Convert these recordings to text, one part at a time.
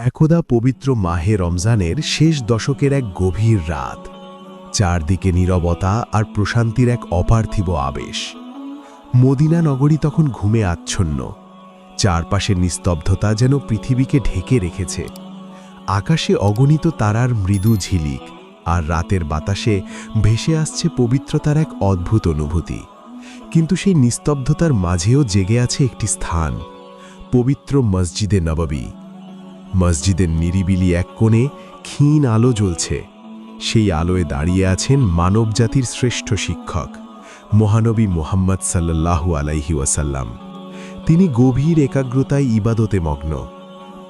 একদা পবিত্র মাহে রমজানের শেষ দশকের এক গভীর রাত। চারদিকে নীরবতা আর প্রশান্তির এক অপার্থিব আবেশ। মদিনা নগরী তখন ঘুমে আচ্ছন্ন। চারপাশের নিস্তব্ধতা যেন পৃথিবীকে ঢেকে রেখেছে। আকাশে অগণিত তারার মৃদু ঝিলিক, আর রাতের বাতাসে ভেসে আসছে পবিত্রতার এক অদ্ভুত অনুভূতি। কিন্তু সেই নিস্তব্ধতার মাঝেও জেগে আছে একটি স্থান, পবিত্র মসজিদে নববী। মসজিদের নিরিবিলি এক কোণে ক্ষীণ আলো জ্বলছে। সেই আলোয় দাঁড়িয়ে আছেন মানবজাতির শ্রেষ্ঠ শিক্ষক, মহানবী মুহাম্মদ সাল্লাল্লাহু আলাইহি ওয়াসাল্লাম। তিনি গভীর একাগ্রতায় ইবাদতে মগ্ন।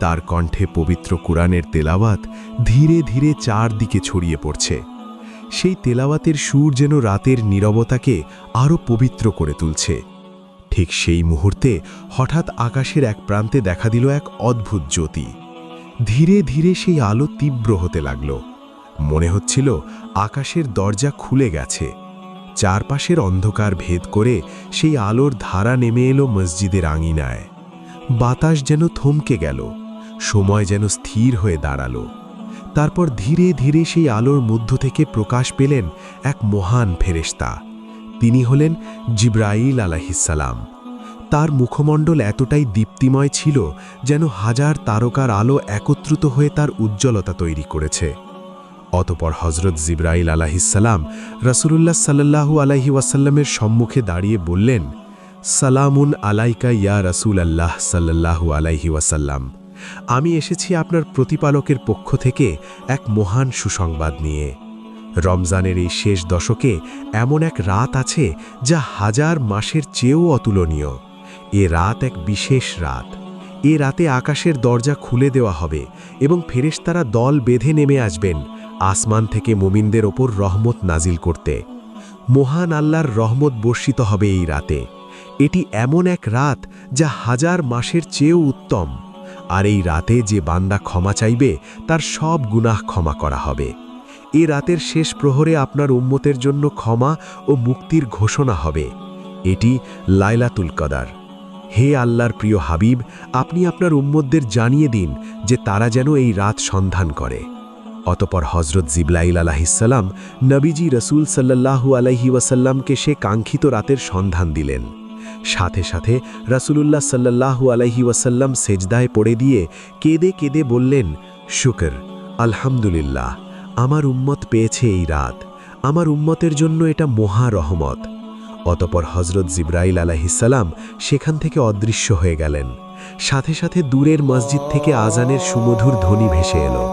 তার কণ্ঠে পবিত্র কুরআনের তেলাওয়াত ধীরে ধীরে চারদিকে ছড়িয়ে পড়ছে। সেই তেলাওয়াতের সুর যেন রাতের নীরবতাকে আরও পবিত্র করে তুলছে। ঠিক সেই মুহূর্তে হঠাৎ আকাশের এক প্রান্তে দেখা দিল এক অদ্ভুত জ্যোতি। ধীরে ধীরে সেই আলো তীব্র হতে লাগল। মনে হচ্ছিল আকাশের দরজা খুলে গেছে। চারপাশের অন্ধকার ভেদ করে সেই আলোর ধারা নেমে এলো মসজিদের আঙিনায়। বাতাস যেন থমকে গেল, সময় যেন স্থির হয়ে দাঁড়ালো। তারপর ধীরে ধীরে সেই আলোর মধ্য থেকে প্রকাশ পেলেন এক মহান ফেরেশতা। তিনি হলেন জিবরাইল আলাইহিসসালাম। তার মুখমণ্ডল এতটাই দীপ্তিময় ছিল যেন হাজার তারকার আলো একত্রিত হয়ে তার উজ্জ্বলতা তৈরি করেছে। অতপর হজরত জিবরাইল আলাইহিসসালাম রাসূলুল্লাহ সাল্লাল্লাহু আলাইহি ওয়াসাল্লামের সম্মুখে দাঁড়িয়ে বললেন, সালামুন আলাইকা ইয়া রাসূলাল্লাহ সাল্লাল্লাহু আলাইহি ওয়াসাল্লাম। আমি এসেছি আপনার প্রতিপালকের পক্ষ থেকে এক মহান সুসংবাদ নিয়ে। রমজানের এই শেষ দশকে এমন এক রাত আছে যা হাজার মাসের চেয়েও অতুলনীয়। এ রাত এক বিশেষ রাত। এ রাতে আকাশের দরজা খুলে দেওয়া হবে এবং ফেরেশতারা দল বেঁধে নেমে আসবেন আসমান থেকে মুমিনদের ওপর রহমত নাজিল করতে। মহান আল্লাহর রহমত বর্ষিত হবে এই রাতে। এটি এমন এক রাত যা হাজার মাসের চেয়েও উত্তম। আর এই রাতে যে বান্দা ক্ষমা চাইবে তার সব গুনাহ ক্ষমা করা হবে। এ রাতের শেষ প্রহরে আপনার উম্মতের জন্য ক্ষমা ও মুক্তির ঘোষণা হবে। এটি লাইলাতুল কদর। হে আল্লাহর প্রিয় হাবিব, আপনি আপনার উম্মতদের জানিয়ে দিন যে তারা যেন এই রাত সন্ধান করে। অতপর হজরত জিবরাইল আলাইহিসসালাম নবীজি রসুল সাল্লাল্লাহু আলাইহি ওয়াসাল্লামকে সে কাঙ্ক্ষিত রাতের সন্ধান দিলেন। সাথে সাথে রাসূলুল্লাহ সাল্লাল্লাহু আলাইহি ওয়াসাল্লাম সেজদায় পড়ে দিয়ে কেঁদে কেঁদে বললেন, শুকর, আলহামদুলিল্লাহ, আমার উম্মত পেয়েছে এই রাত। আমার উম্মতের জন্য এটা মহা রহমত। অতপর হজরত জিবরাইল আলাইহিসসালাম সেখান থেকে অদৃশ্য হয়ে গেলেন। সাথে সাথে দূরের মসজিদ থেকে আজানের সুমধুর ধ্বনি ভেসে এলো,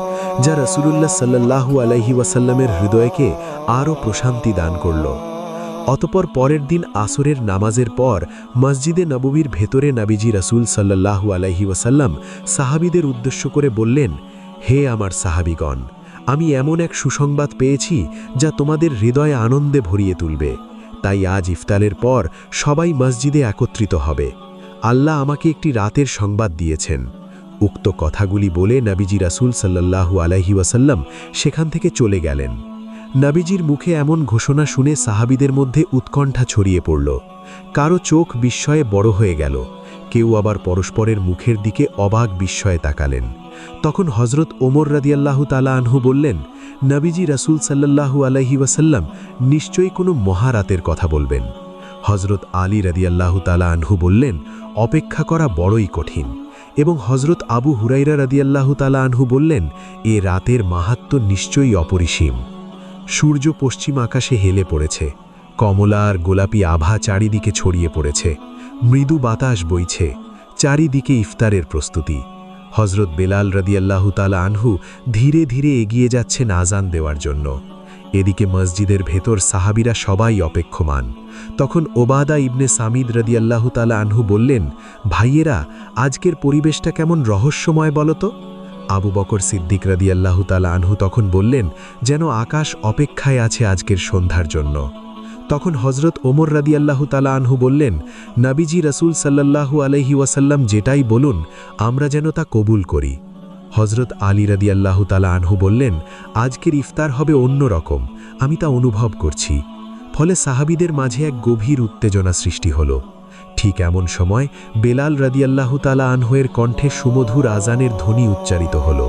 যা রাসূলুল্লাহ সাল্লাল্লাহু আলাইহি ওয়াসাল্লামের হৃদয়কে আরও প্রশান্তি দান করল। অতপর পরের দিন আসরের নামাজের পর মসজিদে নববীর ভেতরে নবীজি রাসূল সাল্লাল্লাহু আলাইহি ওয়াসাল্লাম সাহাবীদের উদ্দেশ্য করে বললেন, হে আমার সাহাবীগণ, আমি এমন এক সুসংবাদ পেয়েছি যা তোমাদের হৃদয়ে আনন্দে ভরিয়ে তুলবে। তাই আজ ইফতারের পর সবাই মসজিদে একত্রিত হবে। আল্লাহ আমাকে একটি রাতের সংবাদ দিয়েছেন। উক্ত কথাগুলি বলে নবীজি রাসূল সাল্লাল্লাহু আলাইহি ওয়াসাল্লাম সেখান থেকে চলে গেলেন। নবীজির মুখে এমন ঘোষণা শুনে সাহাবীদের মধ্যে উৎকণ্ঠা ছড়িয়ে পড়ল। কারো চোখ বিস্ময়ে বড় হয়ে গেল, কেউ আবার পরস্পরের মুখের দিকে অবাক বিস্ময়ে তাকালেন। তখন হজরত ওমর রাদিয়াল্লাহু তাআলা আনহু বললেন, নবীজি রাসূল সাল্লাল্লাহু আলাইহি ওয়াসাল্লাম নিশ্চয়ই কোনো মহারাতের কথা বলবেন। হজরত আলী রাদিয়াল্লাহু তাআলা আনহু বললেন, অপেক্ষা করা বড়ই কঠিন। এবং হজরত আবু হুরাইরা রাদিয়াল্লাহু তাআলা আনহু বললেন, এ রাতের মাহাত্ম্য নিশ্চয়ই অপরিসীম। সূর্য পশ্চিম আকাশে হেলে পড়েছে। কমলা আর গোলাপি আভা চারিদিকে ছড়িয়ে পড়েছে। মৃদু বাতাস বইছে। চারিদিকে ইফতারের প্রস্তুতি। হজরত বেলাল রাদিয়াল্লাহু তাআলা আনহু ধীরে ধীরে এগিয়ে যাচ্ছেন আজান দেওয়ার জন্য। এদিকে মসজিদের ভেতর সাহাবীরা সবাই অপেক্ষমান। তখন ওবাদা ইবনে সামিদ রাদিয়াল্লাহু তাআলা আনহু বললেন, ভাইয়েরা, আজকের পরিবেশটা কেমন রহস্যময় বলতো। আবু বকর সিদ্দিক রাদিয়াল্লাহু তাআলা আনহু তখন বললেন, যেন আকাশ অপেক্ষায় আছে আজকের সন্ধ্যার জন্য। তখন হজরত ওমর রাদিয়াল্লাহু তাআলা আনহু বললেন, নবীজি রাসূল সাল্লাল্লাহু আলাইহি ওয়াসাল্লাম যেটাই বলুন আমরা যেন তা কবুল করি। হজরত আলী রাদিয়াল্লাহু তাআলা আনহু বললেন, আজকের ইফতার হবে অন্য রকম, আমি তা অনুভব করছি। ফলে সাহাবীদের মাঝে এক গভীর উত্তেজনা সৃষ্টি হলো। ঠিক এমন সময় বেলাল রাদিয়াল্লাহু তাআলা আনহুয়ের কণ্ঠে সুমধুর আজানের ধ্বনি উচ্চারিত হল,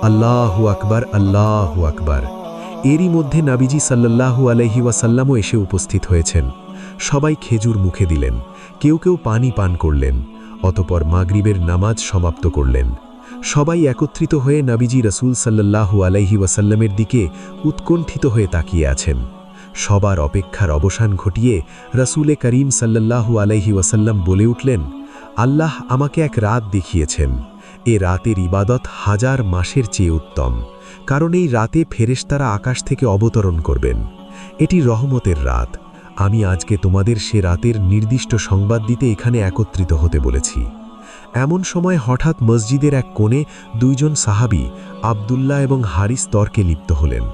আল্লাহু আকবার, আল্লাহু আকবার। এরই মধ্যে নবীজি সাল্লাল্লাহু আলাইহি ওয়াসাল্লামও এসে উপস্থিত হয়েছেন। সবাই খেজুর মুখে দিলেন, কেউ কেউ পানি পান করলেন। অতপর মাগরিবের নামাজ সমাপ্ত করলেন। সবাই একত্রিত হয়ে নবীজি রাসূল সাল্লাল্লাহু আলাইহি ওয়াসাল্লামের দিকে উৎকণ্ঠিত হয়ে তাকিয়ে আছেন। সবার অপেক্ষার অবসান ঘটিয়ে রাসূলে করিম সাল্লাল্লাহু আলাইহি ওয়াসাল্লাম বলে উঠলেন, আল্লাহ আমাকে এক রাত দেখিয়েছেন। এ রাতের ইবাদত 1000 মাসের চেয়ে উত্তম, কারণ এই রাতে ফেরেশতারা আকাশ থেকে অবতরণ করবেন। এটি রহমতের রাত। আমি আজকে তোমাদের সে রাতের নির্দিষ্ট সংবাদ দিতে এখানে একত্রিত হতে বলেছি। এমন সময় হঠাৎ মসজিদের এক কোণে দুইজন সাহাবী আব্দুল্লাহ এবং হারিস তর্কে লিপ্ত হলেন।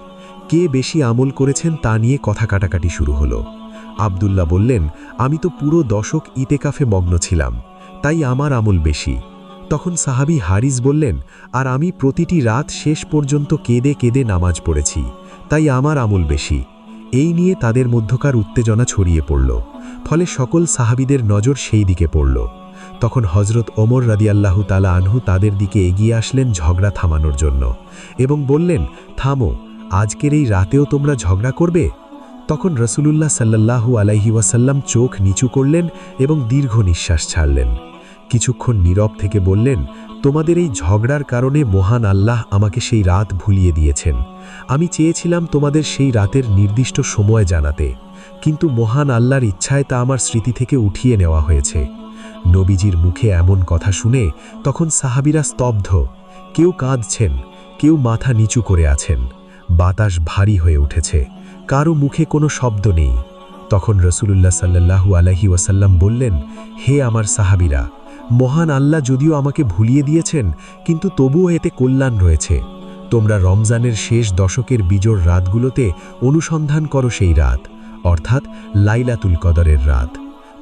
কে বেশি আমল করেছেন তা নিয়ে কথা কাটাকাটি শুরু হলো। আব্দুল্লাহ বললেন, আমি তো পুরো দশক ইতেকাফে মগ্ন ছিলাম, তাই আমার আমল বেশি। তখন সাহাবী হারিস বললেন, আর আমি প্রতিটি রাত শেষ পর্যন্ত কেঁদে কেঁদে নামাজ পড়েছি, তাই আমার আমল বেশি। এই নিয়ে তাদের মধ্যকার উত্তেজনা ছড়িয়ে পড়ল। ফলে সকল সাহাবীদের নজর সেই দিকে পড়ল। তখন হযরত ওমর রাদিয়াল্লাহু তাআলা আনহু তাদের দিকে এগিয়ে আসলেন ঝগড়া থামানোর জন্য এবং বললেন, থামো, আজকের এই রাতেও তোমরা ঝগড়া করবে? তখন রাসূলুল্লাহ সাল্লাল্লাহু আলাইহি ওয়াসাল্লাম চোখ নিচু করলেন এবং দীর্ঘ নিঃশ্বাস ছাড়লেন। কিছুক্ষণ নীরব থেকে বললেন, তোমাদের এই ঝগড়ার কারণে মহান আল্লাহ আমাকে সেই রাত ভুলিয়ে দিয়েছেন। আমি চেয়েছিলাম তোমাদের সেই রাতের নির্দিষ্ট সময় জানাতে, কিন্তু মহান আল্লাহর ইচ্ছায় তা আমার স্মৃতি থেকে উঠিয়ে নেওয়া হয়েছে। নবীজির মুখে এমন কথা শুনে তখন সাহাবীরা স্তব্ধ। কেউ কাঁদছেন, কেউ মাথা নিচু করে আছেন। বাতাস ভারী হয়ে উঠেছে, কারো মুখে কোনো শব্দ নেই। তখন রাসূলুল্লাহ সাল্লাল্লাহু আলাইহি ওয়াসাল্লাম বললেন, হে আমার সাহাবীরা, মহান আল্লাহ যদিও আমাকে ভুলিয়ে দিয়েছেন, কিন্তু তবুও এতে কল্যাণ রয়েছে। তোমরা রমজানের শেষ দশকের বিজোড় রাতগুলোতে অনুসন্ধান করো সেই রাত, অর্থাৎ লাইলাতুল কদরের রাত।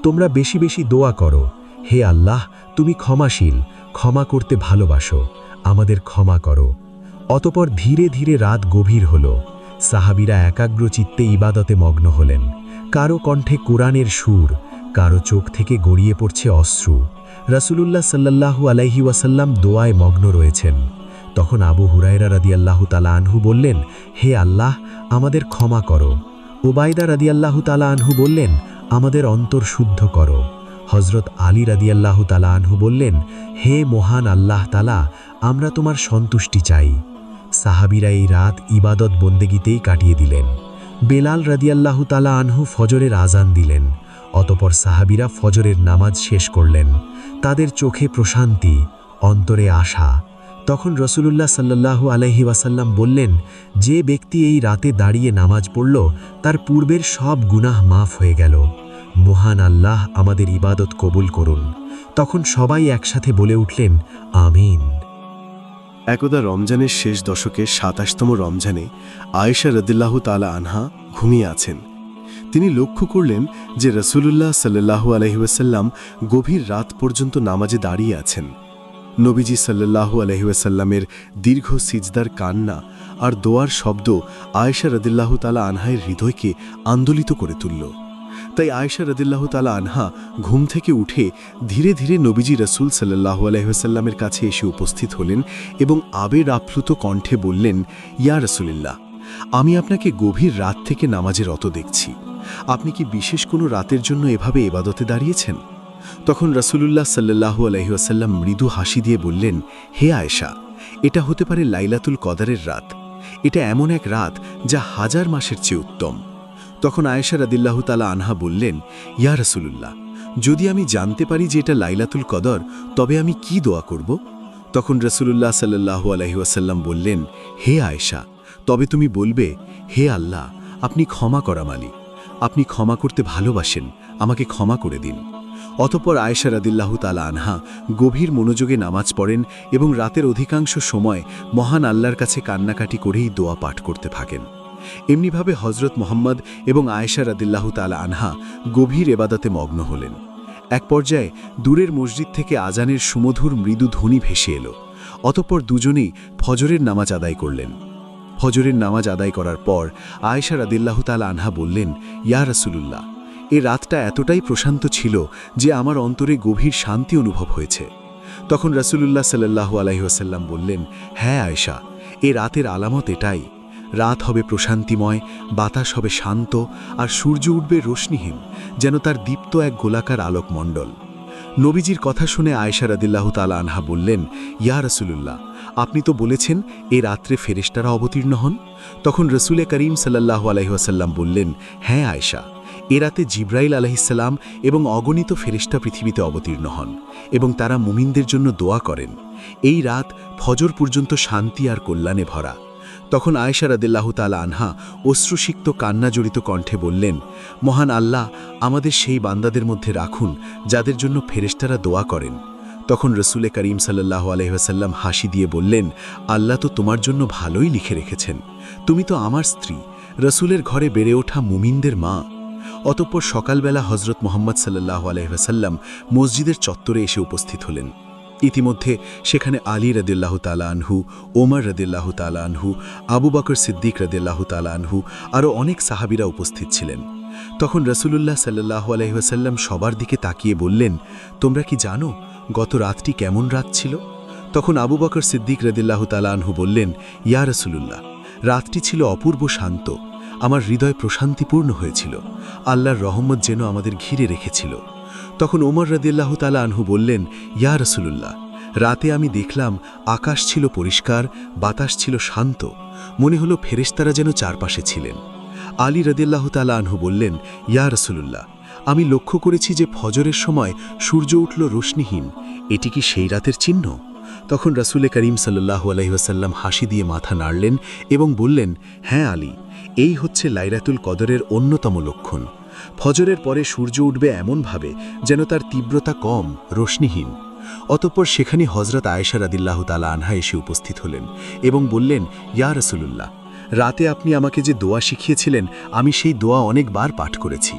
তোমরা বেশি বেশি দোয়া করো, হে আল্লাহ, তুমি ক্ষমাশীল, ক্ষমা করতে ভালোবাসো, আমাদের ক্ষমা করো। অতপর ধীরে ধীরে রাত গভীর হল। সাহাবীরা একাগ্র চিত্তে ইবাদতে মগ্ন হলেন। কারো কণ্ঠে কোরআনের সুর, কারো চোখ থেকে গড়িয়ে পড়ছে অশ্রু। রাসূলুল্লাহ সাল্লাল্লাহু আলাইহি ওয়াসাল্লাম দোয়ায় মগ্ন রয়েছেন। তখন আবু হুরায়রা রাদিয়াল্লাহু তাআলা আনহু বললেন, হে আল্লাহ, আমাদের ক্ষমা করো। উবাইদা রাদিয়াল্লাহু তাআলা আনহু বললেন, আমাদের অন্তর শুদ্ধ করো। হযরত আলী রাদিয়াল্লাহু তাআলা আনহু বললেন, হে মহান আল্লাহ তাআলা, আমরা তোমার সন্তুষ্টি চাই। সাহাবীরা এই রাত ইবাদত বন্দেগীতেই কাটিয়ে দিলেন। বেলাল রাদিয়াল্লাহু তাআলা আনহু ফজরের আজান দিলেন। অতপর সাহাবীরা ফজরের নামাজ শেষ করলেন। তাদের চোখে প্রশান্তি, অন্তরে আশা। তখন রাসূলুল্লাহ সাল্লাল্লাহু আলাইহি ওয়াসাল্লাম বললেন, যে ব্যক্তি এই রাতে দাঁড়িয়ে নামাজ পড়ল, তার পূর্বের সব গুনাহ মাফ হয়ে গেল। মহান আল্লাহ আমাদের ইবাদত কবুল করুন। তখন সবাই একসাথে বলে উঠলেন, আমিন। একদা রমজানের শেষ দশকে ২৭তম রমজানে আয়েশা রাদিয়াল্লাহু তাআলা আনহা ঘুমিয়ে আছেন। তিনি লক্ষ্য করলেন যে রাসূলুল্লাহ সাল্লাল্লাহু আলাইহি ওয়াসাল্লাম গভীর রাত পর্যন্ত নামাজে দাঁড়িয়ে আছেন। নবীজি সাল্লাল্লাহু আলাইহি ওয়াসাল্লামের দীর্ঘ সিজদার কান্না আর দোয়ার শব্দ আয়েশা রাদিয়াল্লাহু তাআলা আনহার হৃদয়কে আন্দোলিত করে তুলল। তাই আয়েশা রাদিয়াল্লাহু তাআলা আনহা ঘুম থেকে উঠে ধীরে ধীরে নবীজি রাসূল সাল্লাল্লাহু আলাইহি ওয়াসাল্লামের কাছে এসে উপস্থিত হলেন এবং আবেগ আপ্লুত কণ্ঠে বললেন, ইয়া রাসূলুল্লাহ, আমি আপনাকে গভীর রাত থেকে নামাজে রত দেখছি। আপনি কি বিশেষ কোনো রাতের জন্য এভাবে ইবাদতে দাঁড়িয়েছেন? তখন রাসূলুল্লাহ সাল্লাল্লাহু আলাইহি ওয়াসাল্লাম মৃদু হাসি দিয়ে বললেন, হে আয়েশা, এটা হতে পারে লাইলাতুল কদরের রাত। এটা এমন এক রাত যা 1000 মাসের চেয়ে উত্তম। তখন আয়েশা রাদিয়াল্লাহু তাআলা আনহা বললেন, ইয়া রাসূলুল্লাহ, যদি আমি জানতে পারি যে এটা লাইলাতুল কদর, তবে আমি কি দোয়া করব? তখন রাসূলুল্লাহ সাল্লাল্লাহু আলাইহি ওয়াসাল্লাম বললেন, হে আয়েশা, তবে তুমি বলবে, হে আল্লাহ, আপনি ক্ষমা করা মালিক, আপনি ক্ষমা করতে ভালোবাসেন, আমাকে ক্ষমা করে দিন। অতঃপর আয়েশা রাদিয়াল্লাহু তাআলা আনহা গভীর মনোযোগে নামাজ পড়েন এবং রাতের অধিকাংশ সময় মহান আল্লাহর কাছে কান্নাকাটি করেই দোয়া পাঠ করতে থাকেন। এমনিভাবে হযরত মুহাম্মদ এবং আয়েশা রাদিয়াল্লাহু তাআলা আনহা গভীর ইবাদতে মগ্ন হলেন। এক পর্যায়ে দূরের মসজিদ থেকে আজানের সুমধুর মৃদু ধ্বনি ভেসে এলো। অতঃপর দুজনেই ফজরের নামাজ আদায় করলেন। ফজরের নামাজ আদায় করার পর আয়েশা রাদিয়াল্লাহু তাআলা আনহা বললেন, ইয়া রাসূলুল্লাহ, এই রাতটা এতটাই প্রশান্ত ছিল যে আমার অন্তরে গভীর শান্তি অনুভব হয়েছে। তখন রাসূলুল্লাহ সাল্লাল্লাহু আলাইহি ওয়াসাল্লাম বললেন, হ্যাঁ আয়েশা, এই রাতের আলামত এটাই। রাত হবে প্রশান্তিময়, বাতাস হবে শান্ত, আর সূর্য উঠবে রোশনিহীন, যেন তার দীপ্ত এক গোলাকার আলোকমণ্ডল। নবীজির কথা শুনে আয়েশা রাদিয়াল্লাহু তাআলা আনহা বললেন, ইয়া রাসূলুল্লাহ, আপনি তো বলেছেন এই রাত্রে ফেরেশতারা অবতীর্ণ হন। তখন রসুলে করিম সাল্লাল্লাহু আলাইহি ওয়াসাল্লাম বললেন, হ্যাঁ আয়েশা, এ রাতে জিব্রাইল আলাইহিসসালাম এবং অগণিত ফেরেশতা পৃথিবীতে অবতীর্ণ হন এবং তারা মুমিনদের জন্য দোয়া করেন। এই রাত ফজর পর্যন্ত শান্তি আর কল্যাণে ভরা। তখন আয়েশা রাদিয়াল্লাহু তাআলা আনহা অশ্রুসিক্ত কান্নাজড়িত কণ্ঠে বললেন, মহান আল্লাহ আমাদের সেই বান্দাদের মধ্যে রাখুন যাদের জন্য ফেরেশতারা দোয়া করেন। তখন রসুলে করিম সাল্লাল্লাহু আলাইহি ওয়াসাল্লাম হাসি দিয়ে বললেন, আল্লাহ তো তোমার জন্য ভালোই লিখে রেখেছেন, তুমি তো আমার স্ত্রী, রসুলের ঘরে বেড়ে ওঠা মুমিনদের মা। অতঃপর সকালবেলা হজরত মুহাম্মদ সাল্লাল্লাহু আলাইহি ওয়াসাল্লাম মসজিদের চত্বরে এসে উপস্থিত হলেন। ইতিমধ্যে সেখানে আলী রাদিয়াল্লাহু তাআলা আনহু, ওমর রাদিয়াল্লাহু তাআলা আনহু, আবু বকর সিদ্দিক রাদিয়াল্লাহু তাআলা আনহু আরও অনেক সাহাবীরা উপস্থিত ছিলেন। তখন রাসূলুল্লাহ সাল্লাল্লাহু আলাইহি ওয়াসাল্লাম সবার দিকে তাকিয়ে বললেন, তোমরা কি জানো গত রাতটি কেমন রাত ছিল? তখন আবু বকর সিদ্দিক রাদিয়াল্লাহু তাআলা আনহু বললেন, ইয়া রাসূলুল্লাহ, রাতটি ছিল অপূর্ব শান্ত, আমার হৃদয় প্রশান্তিপূর্ণ হয়েছিল, আল্লাহর রহমত যেন আমাদের ঘিরে রেখেছিল। তখন ওমর রাদিয়াল্লাহু তাআলা আনহু বললেন, ইয়া রাসূলুল্লাহ, রাতে আমি দেখলাম আকাশ ছিল পরিষ্কার, বাতাস ছিল শান্ত, মনে হলো ফেরেশতারা যেন চারপাশে ছিলেন। আলী রাদিয়াল্লাহু তাআলা আনহু বললেন, ইয়া রাসূলুল্লাহ, আমি লক্ষ্য করেছি যে ফজরের সময় সূর্য উঠল রোশনিহীন, এটি কি সেই রাতের চিহ্ন? তখন রাসূলে করিম সাল্লাল্লাহু আলাইহি ওয়াসাল্লাম হাসি দিয়ে মাথা নাড়লেন এবং বললেন, হ্যাঁ আলী, এই হচ্ছে লাইলাতুল কদরের অন্যতম লক্ষণ। ফজরের পরে সূর্য উঠবে এমনভাবে যেন তার তীব্রতা কম, রোশনিহীন। অতঃপর সেখানে হযরত আয়েশা রাদিয়াল্লাহু তাআলা আনহা এসে উপস্থিত হলেন এবং বললেন, ইয়া রাসূলুল্লাহ, রাতে আপনি আমাকে যে দোয়া শিখিয়েছিলেন আমি সেই দোয়া অনেকবার পাঠ করেছি।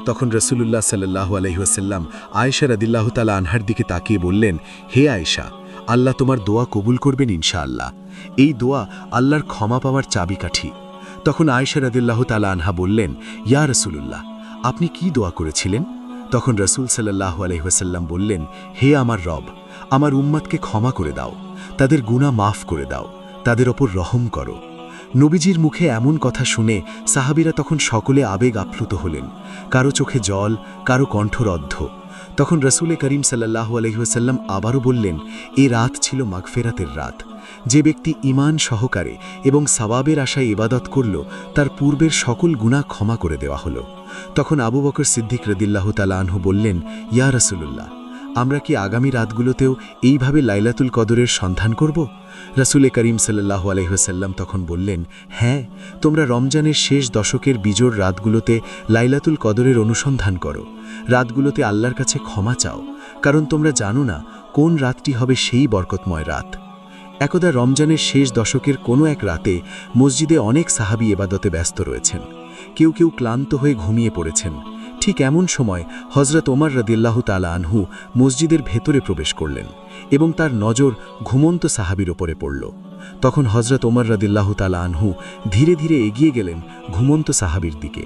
তখন রাসূলুল্লাহ সাল্লাল্লাহু আলাইহি ওয়াসাল্লাম আয়েশা রাদিয়াল্লাহু তাআলা আনহার দিকে তাকিয়ে বললেন, হে আয়েশা, আল্লাহ তোমার দোয়া কবুল করবেন ইনশাআল্লাহ। এই দোয়া আল্লাহর ক্ষমা পাওয়ার চাবিকাঠি। তখন আয়েশা রাদিয়াল্লাহু তাআলা আনহা বললেন, ইয়া রাসূলুল্লাহ, আপনি কি দোয়া করেছিলেন? তখন রাসূল সাল্লাল্লাহু আলাইহি ওয়াসাল্লাম বললেন, হে আমার রব, আমার উম্মতকে ক্ষমা করে দাও, তাদের গুনাহ মাফ করে দাও, তাদের ওপর রহম করো। নবীজির মুখে এমন কথা শুনে সাহাবীরা তখন সকলে আবেগ আপ্লুত হলেন, কারো চোখে জল, কারো কণ্ঠরদ্ধ। তখন রসুলে করিম সাল্লাল্লাহু আলাইহি ওয়াসাল্লাম আবারও বললেন, এ রাত ছিল মাগফিরাতের রাত। যে ব্যক্তি ঈমান সহকারে এবং সওয়াবের আশায় ইবাদত করল, তার পূর্বের সকল গুনাহ ক্ষমা করে দেওয়া হলো। তখন আবু বকর সিদ্দিক রাদিয়াল্লাহু তাআলা আনহু বললেন, ইয়া রাসূলুল্লাহ, আমরা কি আগামী রাতগুলোতেও এইভাবে লাইলাতুল কদরের সন্ধান করব? রাসূলে করিম সাল্লাল্লাহু আলাইহি ওয়াসাল্লাম তখন বললেন, হ্যাঁ, তোমরা রমজানের শেষ দশকের বিজোড় রাতগুলোতে লাইলাতুল কদরের অনুসন্ধান করো, রাতগুলোতে আল্লাহর কাছে ক্ষমা চাও, কারণ তোমরা জানো না কোন রাতটি হবে সেই বরকতময় রাত। একদা রমজানের শেষ দশকের কোনো এক রাতে মসজিদে অনেক সাহাবী ইবাদতে ব্যস্ত রয়েছেন। কেউ কেউ ক্লান্ত হয়ে ঘুমিয়ে পড়েছেন। ঠিক এমন সময় হযরত ওমর রাদিয়াল্লাহু তাআলা আনহু মসজিদের ভেতরে প্রবেশ করলেন এবং তার নজর ঘুমন্ত সাহাবীর ওপরে পড়ল। তখন হযরত ওমর রাদিয়াল্লাহু তাআলা আনহু ধীরে ধীরে এগিয়ে গেলেন ঘুমন্ত সাহাবীর দিকে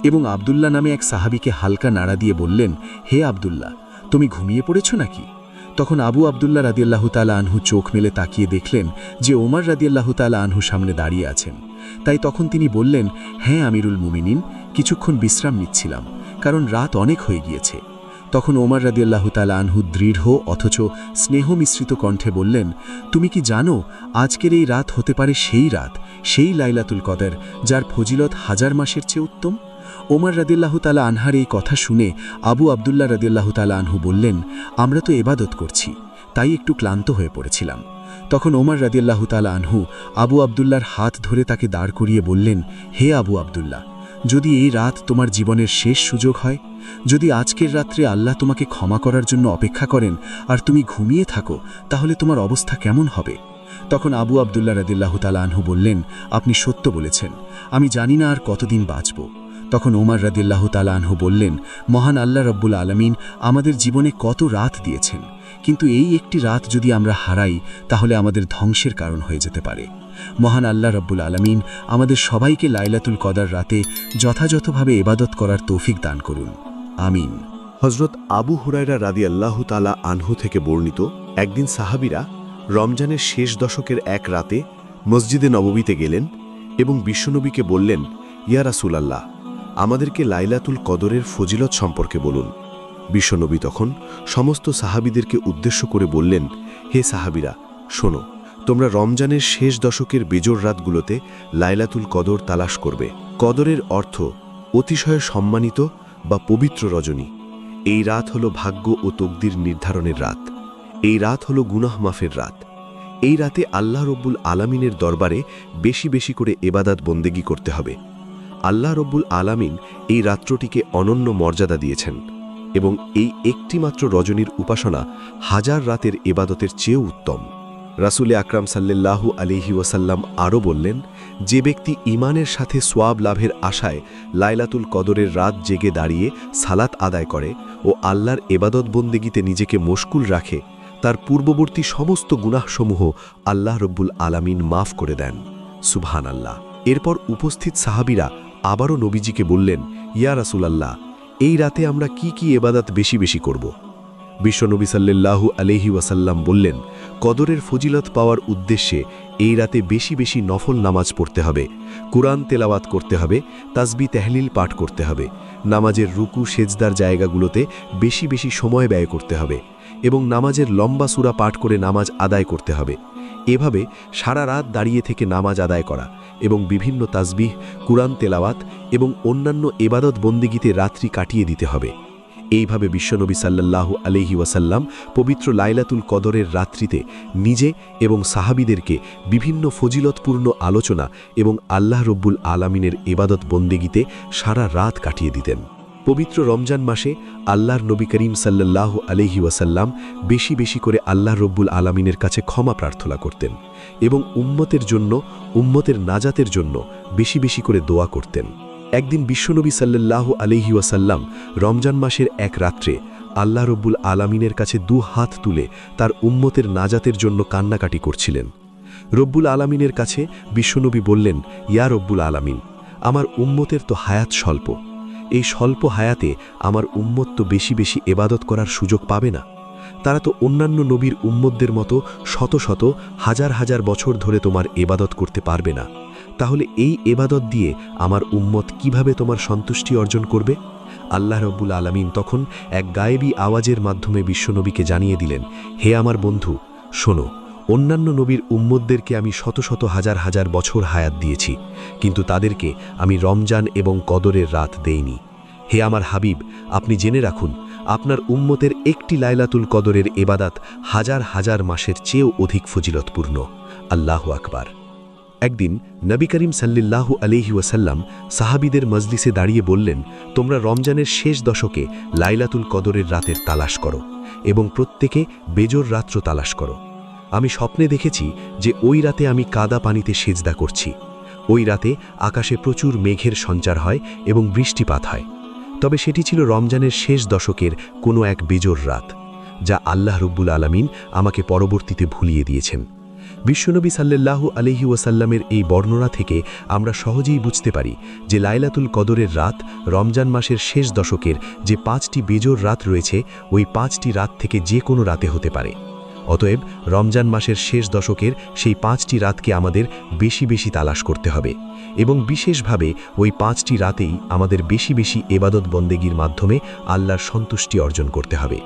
এবং আব্দুল্লাহ নামে এক সাহাবীকে হালকা নাড়া দিয়ে বললেন, হে আব্দুল্লাহ, তুমি ঘুমিয়ে পড়েছ নাকি? তখন আবু আব্দুল্লাহ রাদিয়াল্লাহু তাআলা আনহু চোখ মেলে তাকিয়ে দেখলেন যে ওমর রাদিয়াল্লাহু তাআলা আনহু সামনে দাঁড়িয়ে আছেন। তাই তখন তিনি বললেন, হ্যাঁ আমিরুল মুমিনিন, কিছুক্ষণ বিশ্রাম নিচ্ছিলাম, কারণ রাত অনেক হয়ে গিয়েছে। তখন ওমর রাদিয়াল্লাহু তাআলা আনহু দৃঢ় অথচ স্নেহ মিশ্রিত কণ্ঠে বললেন, তুমি কি জানো আজকের এই রাত হতে পারে সেই রাত, সেই লাইলাতুল কদর যার ফজিলত হাজার মাসের চেয়ে উত্তম? ওমর রাদিয়াল্লাহু তাআলা আনহার এই কথা শুনে আবু আব্দুল্লাহ রাদিয়াল্লাহু তাআলা আনহু বললেন, আমরা তো ইবাদত করছি, তাই একটু ক্লান্ত হয়ে পড়েছিলাম। তখন ওমর রাদিয়াল্লাহু তাআলা আনহু আবু আব্দুল্লাহর হাত ধরে তাকে দাঁড় করিয়ে বললেন, হে আবু আব্দুল্লাহ, যদি এই রাত তোমার জীবনের শেষ সুযোগ হয়, যদি আজকের রাত্রে আল্লাহ তোমাকে ক্ষমা করার জন্য অপেক্ষা করেন আর তুমি ঘুমিয়ে থাকো, তাহলে তোমার অবস্থা কেমন হবে? তখন আবু আব্দুল্লাহ রাদিয়াল্লাহু তাআলা আনহু বললেন, আপনি সত্য বলেছেন, আমি জানি না আর কতদিন বাঁচব। তখন ওমর রাদিয়াল্লাহু তাআলা আনহু বললেন, মহান আল্লাহ রাব্বুল আলামিন আমাদের জীবনে কত রাত দিয়েছেন, কিন্তু এই একটি রাত যদি আমরা হারাই তাহলে আমাদের ধ্বংসের কারণ হয়ে যেতে পারে। মহান আল্লাহ রাব্বুল আলামিন আমাদের সবাইকে লাইলাতুল কদর রাতে যথাযথভাবে ইবাদত করার তৌফিক দান করুন। আমিন। হজরত আবু হুরায়রা রাদিয়াল্লাহু তাআলা আনহু থেকে বর্ণিত, একদিন সাহাবীরা রমজানের শেষ দশকের এক রাতে মসজিদে নববীতে গেলেন এবং বিশ্বনবীকে বললেন, ইয়া রাসূলাল্লাহ, আমাদেরকে লাইলাতুল কদরের ফজিলত সম্পর্কে বলুন। বিশ্বনবী তখন সমস্ত সাহাবীদেরকে উদ্দেশ্য করে বললেন, হে সাহাবীরা, শোনো, তোমরা রমজানের শেষ দশকের বেজোড় রাতগুলোতে লাইলাতুল কদর তালাশ করবে। কদরের অর্থ অতিশয় সম্মানিত বা পবিত্র রজনী। এই রাত হলো ভাগ্য ও তকদির নির্ধারণের রাত। এই রাত হলো গুনাহ মাফের রাত। এই রাতে আল্লাহ রব্বুল আলামিনের দরবারে বেশি বেশি করে এবাদাত বন্দেগী করতে হবে। আল্লাহ রব্বুল আলামিন এই রাত্রটিকে অনন্য মর্যাদা দিয়েছেন এবং এই একটিমাত্র রজনীর উপাসনা হাজার রাতের এবাদতের চেয়েও উত্তম। রাসূল আকরাম সাল্লাল্লাহু আলাইহি ওয়াসাল্লাম আরও বললেন, যে ব্যক্তি ঈমানের সাথে সোয়াব লাভের আশায় লাইলাতুল কদরের রাত জেগে দাঁড়িয়ে সালাত আদায় করে ও আল্লাহর এবাদত বন্দেগীতে নিজেকে মশগুল রাখে, তার পূর্ববর্তী সমস্ত গুনাহসমূহ আল্লাহ রব্বুল আলামিন মাফ করে দেন। সুবহানাল্লাহ। এরপর উপস্থিত সাহাবীরা আবারও নবীজিকে বললেন, ইয়া রাসূলাল্লাহ, এই রাতে আমরা কি কি এবাদত বেশি বেশি করব? বিশ্বনবী সাল্লাল্লাহু আলাইহি ওয়াসাল্লাম বললেন, কদরের ফজিলত পাওয়ার উদ্দেশ্যে এই রাতে বেশি বেশি নফল নামাজ পড়তে হবে, কুরআন তেলাওয়াত করতে হবে, তাসবিহ তাহলিল পাঠ করতে হবে, নামাজের রুকু সেজদার জায়গাগুলোতে বেশি বেশি সময় ব্যয় করতে হবে এবং নামাজের লম্বা সূরা পাঠ করে নামাজ আদায় করতে হবে। এভাবে সারা রাত দাঁড়িয়ে থেকে নামাজ আদায় করা এবং বিভিন্ন তাসবিহ, কুরআন তেলাওয়াত এবং অন্যান্য এবাদত বন্দেগীতে রাত্রি কাটিয়ে দিতে হবে। এইভাবে বিশ্বনবী সাল্লাল্লাহু আলাইহি ওয়াসাল্লাম পবিত্র লাইলাতুল কদরের রাত্রিতে নিজে এবং সাহাবীদেরকে বিভিন্ন ফজিলতপূর্ণ আলোচনা এবং আল্লাহ রব্বুল আলামিনের এবাদত বন্দেগীতে সারা রাত কাটিয়ে দিতেন। পবিত্র রমজান মাসে আল্লাহর নবী করিম সাল্লাল্লাহু আলাইহি ওয়াসাল্লাম বেশি বেশি করে আল্লাহ রব্বুল আলামিনের কাছে ক্ষমা প্রার্থনা করতেন এবং উম্মতের জন্য, উম্মতের নাজাতের জন্য বেশি বেশি করে দোয়া করতেন। একদিন বিশ্বনবী সাল্লাল্লাহু আলাইহি ওয়াসাল্লাম রমজান মাসের এক রাত্রে আল্লাহ রব্বুল আলামিনের কাছে দু হাত তুলে তার উম্মতের নাজাতের জন্য কান্নাকাটি করছিলেন। রব্বুল আলামিনের কাছে বিশ্বনবী বললেন, ইয়া রব্বুল আলামিন, আমার উম্মতের তো হায়াত স্বল্প। এই স্বল্প হায়াতে আমার উম্মত তো বেশি বেশি এবাদত করার সুযোগ পাবে না। তারা তো অন্যান্য নবীর উম্মতদের মতো শত শত হাজার হাজার বছর ধরে তোমার এবাদত করতে পারবে না। তাহলে এই এবাদত দিয়ে আমার উম্মত কিভাবে তোমার সন্তুষ্টি অর্জন করবে? আল্লাহ রব্বুল আলামিন তখন এক গায়েবী আওয়াজের মাধ্যমে বিশ্বনবীকে জানিয়ে দিলেন, হে আমার বন্ধু, শোনো, অন্যান্য নবীর উম্মতদেরকে আমি শত শত হাজার হাজার বছর হায়াত দিয়েছি, কিন্তু তাদেরকে আমি রমজান এবং কদরের রাত দেইনি। হে আমার হাবিব, আপনি জেনে রাখুন, আপনার উম্মতের একটি লাইলাতুল কদরের এবাদাত হাজার হাজার মাসের চেয়েও অধিক ফজিলতপূর্ণ। আল্লাহু আকবার। একদিন নবী করিম সাল্লাল্লাহু আলাইহি ওয়াসাল্লাম সাহাবীদের মজলিসে দাঁড়িয়ে বললেন, তোমরা রমজানের শেষ দশকে লাইলাতুল কদরের রাতের তালাশ করো এবং প্রত্যেকে বেজোর রাত্র তালাশ করো। আমি স্বপ্নে দেখেছি যে ওই রাতে আমি কাদা পানিতে সেজদা করছি। ওই রাতে আকাশে প্রচুর মেঘের সঞ্চার হয় এবং বৃষ্টিপাত হয়। তবে সেটি ছিল রমজানের শেষ দশকের কোনো এক বেজোর রাত, যা আল্লাহ রব্বুল আলামিন আমাকে পরবর্তীতে ভুলিয়ে দিয়েছেন। বিশ্বনবী সাল্লাল্লাহু আলাইহি ওয়াসাল্লামের এই বর্ণনা থেকে আমরা সহজেই বুঝতে পারি যে লাইলাতুল কদরের রাত রমজান মাসের শেষ দশকের যে 5টি বেজোড় রাত রয়েছে, ওই 5টি রাত থেকে যে কোনো রাতে হতে পারে। অতএব রমজান মাসের শেষ দশকের সেই 5টি রাতকে আমাদের বেশি বেশি তালাশ করতে হবে এবং বিশেষভাবে ওই 5টি রাতেই আমাদের বেশি বেশি এবাদত বন্দেগীর মাধ্যমে আল্লাহর সন্তুষ্টি অর্জন করতে হবে।